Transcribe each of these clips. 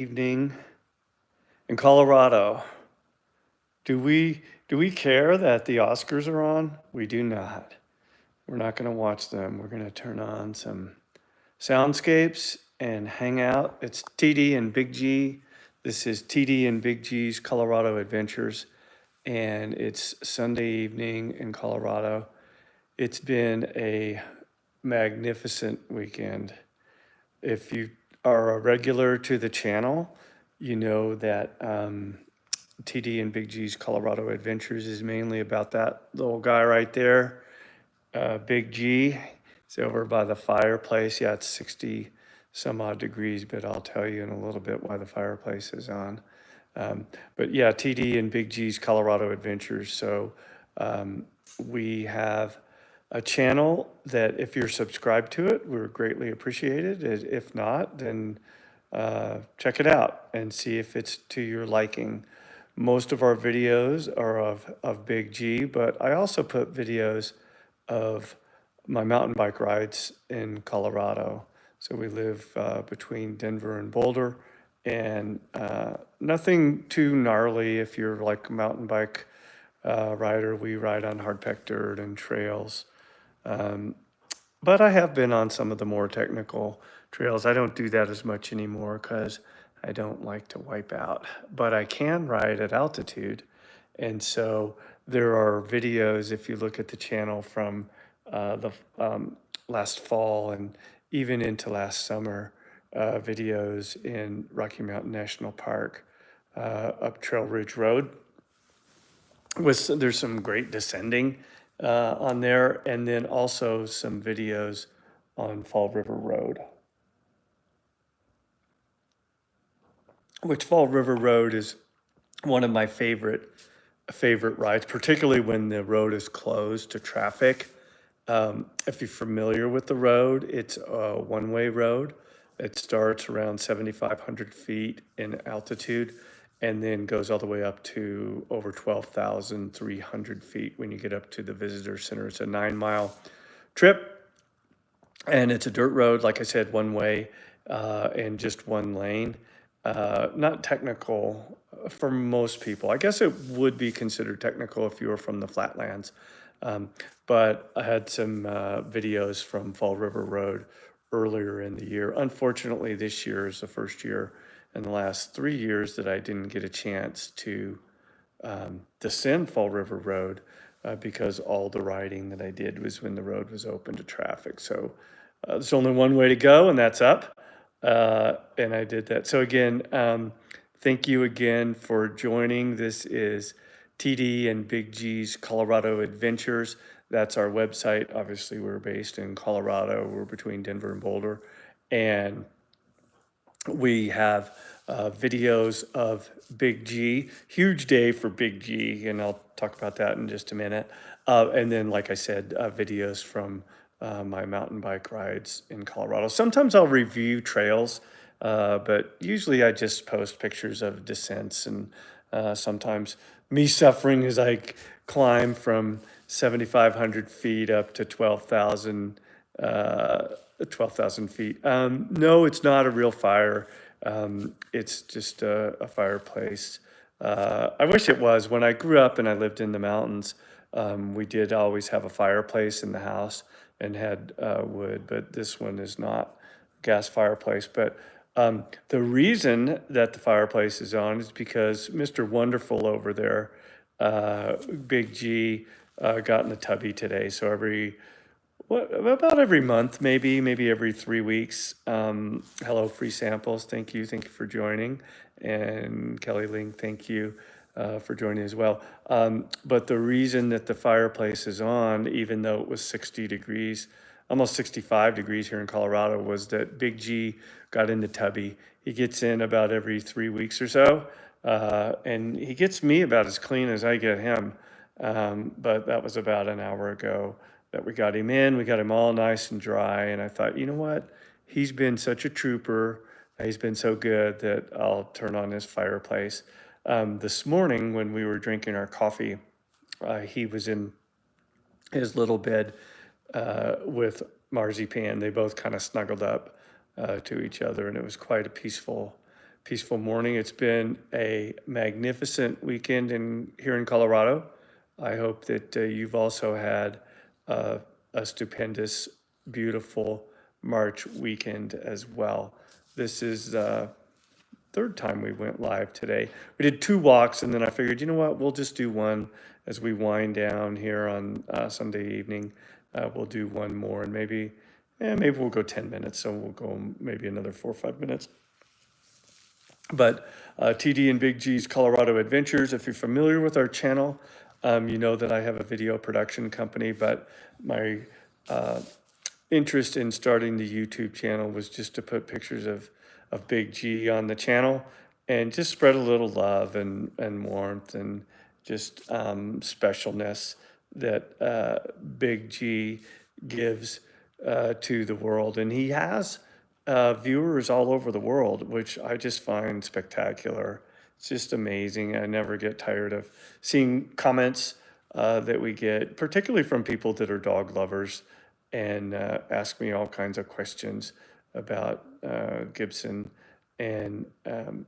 Evening in Colorado. Do we care that the Oscars are on? We do not. We're not going to watch them. We're going to turn on some soundscapes and hang out. It's TD and Big G. This is TD and Big G's Colorado Adventures, and it's Sunday evening in Colorado. It's been a magnificent weekend. If you are a regular to the channel, you know that TD and Big G's Colorado Adventures is mainly about that little guy right there, Big G. It's over by the fireplace. Yeah, it's 60 some odd degrees, but I'll tell you in a little bit why the fireplace is on. But yeah, TD and Big G's Colorado Adventures. So we have a channel that if you're subscribed to it, we're greatly appreciated. If not, then check it out and see if it's to your liking. Most of our videos are of Big G, but I also put videos of my mountain bike rides in Colorado. So we live between Denver and Boulder, and nothing too gnarly if you're like a mountain bike rider. We ride on hard-packed dirt and trails. But I have been on some of the more technical trails. I don't do that as much anymore because I don't like to wipe out, but I can ride at altitude. And so there are videos, if you look at the channel from the last fall and even into last summer, videos in Rocky Mountain National Park, up Trail Ridge Road. There's some great descending on there, and then also some videos on Fall River Road, which Fall River Road is one of my favorite rides, particularly when the road is closed to traffic. If you're familiar with the road, it's a one-way road. It starts around 7,500 feet in altitude and then goes all the way up to over 12,300 feet when you get up to the visitor center. It's a 9-mile trip, and it's a dirt road, like I said, one way and just one lane. Not technical for most people. I guess it would be considered technical if you were from the flatlands. But I had some videos from Fall River Road earlier in the year. Unfortunately, this year is the first year in the last 3 years that I didn't get a chance to descend Fall River Road because all the riding that I did was when the road was open to traffic. So there's only one way to go, and that's up. And I did that. So again, thank you again for joining. This is TD and Big G's Colorado Adventures. That's our website. Obviously, we're based in Colorado. We're between Denver and Boulder. And we have videos of Big G. Huge day for Big G, and I'll talk about that in just a minute. And then, like I said, videos from my mountain bike rides in Colorado. Sometimes I'll review trails, but usually I just post pictures of descents and sometimes me suffering as I climb from 7,500 feet up to 12,000 feet. No, it's not a real fire. It's just a fireplace. I wish it was. When I grew up and I lived in the mountains, we did always have a fireplace in the house and had wood, but this one is not gas fireplace. But the reason that the fireplace is on is because Mr. Wonderful over there, Big G, got in the tubby today. So about every month, maybe every 3 weeks. Hello, Free Samples. Thank you for joining, and Kelly Ling, thank you for joining as well. But the reason that the fireplace is on, even though it was 60 degrees, almost 65 degrees here in Colorado, was that Big G got in the tubby. He gets in about every 3 weeks or so, and he gets me about as clean as I get him. But that was about an hour ago that we got him in. We got him all nice and dry, and I thought, you know what? He's been such a trooper. He's been so good that I'll turn on his fireplace. This morning when we were drinking our coffee, he was in his little bed with Marzipan. They both kind of snuggled up to each other, and it was quite a peaceful peaceful morning. It's been a magnificent weekend here in Colorado. I hope that you've also had uh, a stupendous, beautiful March weekend as well. This is the third time we went live today. We did 2 walks, and then I figured, you know what, we'll just do one as we wind down here on Sunday evening. We'll do one more, and maybe we'll go 10 minutes, so we'll go maybe another 4 or 5 minutes. But TD and Big G's Colorado Adventures, if you're familiar with our channel, you know that I have a video production company, but my interest in starting the YouTube channel was just to put pictures of Big G on the channel and just spread a little love and warmth and just specialness that Big G gives to the world. And he has viewers all over the world, which I just find spectacular. It's just amazing. I never get tired of seeing comments that we get, particularly from people that are dog lovers and ask me all kinds of questions about Gibson. And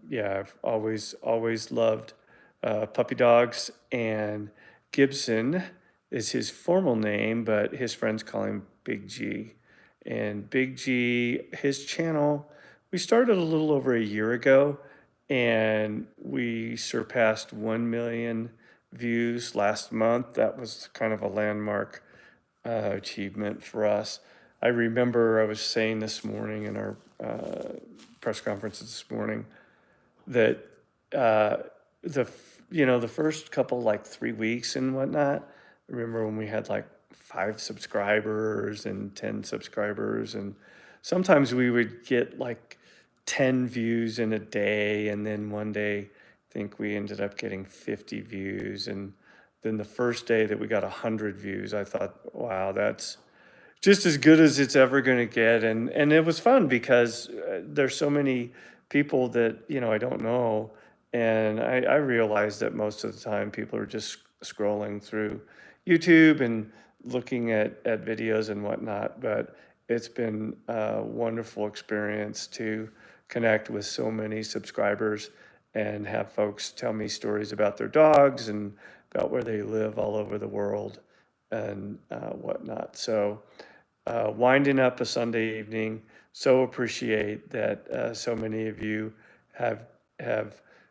yeah, I've always loved puppy dogs. And Gibson is his formal name, but his friends call him Big G. And Big G, his channel, we started a little over a year ago, and we surpassed 1 million views last month. That was kind of a landmark achievement for us. I remember I was saying this morning in our press conference this morning that the first couple like 3 weeks and whatnot. I remember when we had like 5 subscribers and 10 subscribers, and sometimes we would get like 10 views in a day, and then one day I think we ended up getting 50 views, and then the first day that we got 100 views, I thought, wow, that's just as good as it's ever going to get. And it was fun because there's so many people that I don't know, and I realized that most of the time people are just scrolling through YouTube and looking at videos and whatnot. But it's been a wonderful experience to connect with so many subscribers and have folks tell me stories about their dogs and about where they live all over the world and whatnot. So winding up a Sunday evening, so appreciate that so many of you have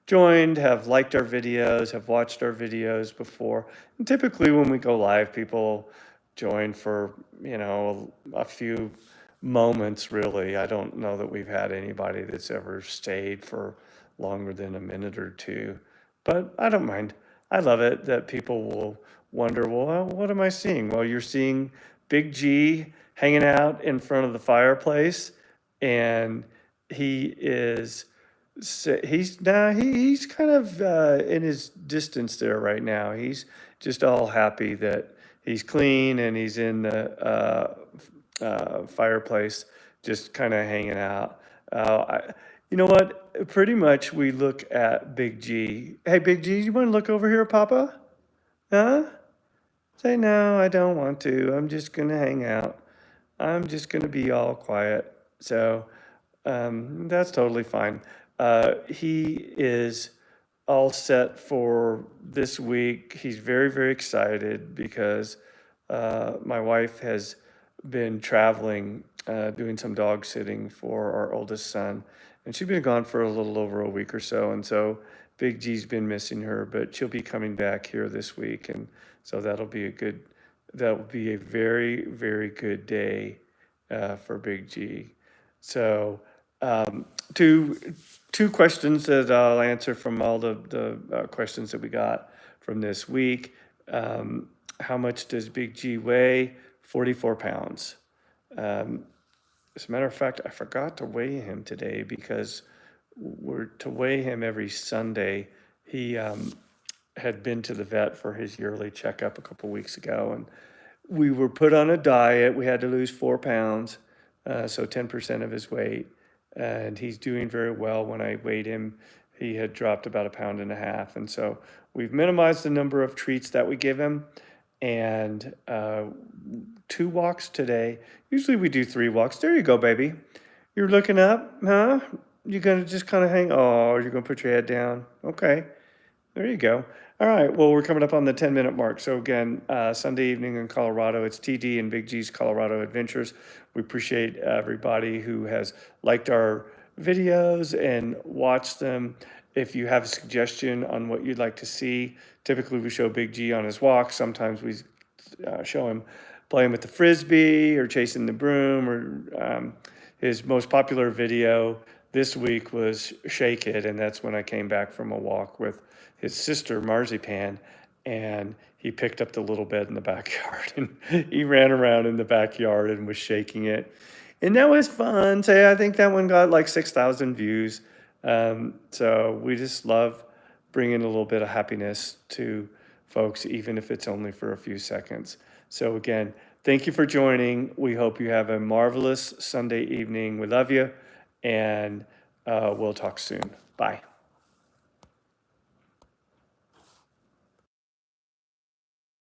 joined, have liked our videos, have watched our videos before. And typically when we go live, people join for, a few moments really. I don't know that we've had anybody that's ever stayed for longer than a minute or two, but I don't mind. I love it that people will wonder, well, what am I seeing? Well, you're seeing Big G hanging out in front of the fireplace, and he is he's kind of in his distance there right now. He's just all happy that he's clean and he's in the fireplace, just kind of hanging out. You know what? Pretty much we look at Big G. Hey, Big G, you want to look over here, Papa? Huh? Say, no, I don't want to. I'm just going to hang out. I'm just going to be all quiet. So that's totally fine. He is all set for this week. He's very, very excited because my wife has been traveling, doing some dog sitting for our oldest son, and she's been gone for a little over a week or so. And so Big G's been missing her, but she'll be coming back here this week, and so that'll be a very, very good day for Big G. So two questions that I'll answer from all the questions that we got from this week. How much does Big G weigh? 44 pounds. As a matter of fact, I forgot to weigh him today because we're to weigh him every Sunday. He had been to the vet for his yearly checkup a couple weeks ago, and we were put on a diet. We had to lose 4 pounds, so 10% of his weight, and he's doing very well. When I weighed him, he had dropped about 1.5 pounds, and so we've minimized the number of treats that we give him, and 2 walks today. Usually we do 3 walks. There you go, baby. You're looking up, huh? you're gonna just kind of hang. Oh, you're gonna put your head down. Okay, there you go. All right. Well, we're coming up on the 10-minute mark. So again, Sunday evening in Colorado, it's TD and Big G's Colorado Adventures. We appreciate everybody who has liked our videos and watched them. If you have a suggestion on what you'd like to see, typically we show Big G on his walk. Sometimes we show him playing with the frisbee or chasing the broom, or his most popular video this week was Shake It, and that's when I came back from a walk with his sister Marzipan, and he picked up the little bed in the backyard and he ran around in the backyard and was shaking it, and that was fun. So I think that one got like 6,000 views. So we just love bringing a little bit of happiness to folks, even if it's only for a few seconds. So again, thank you for joining. We hope you have a marvelous Sunday evening. We love you, and we'll talk soon. Bye.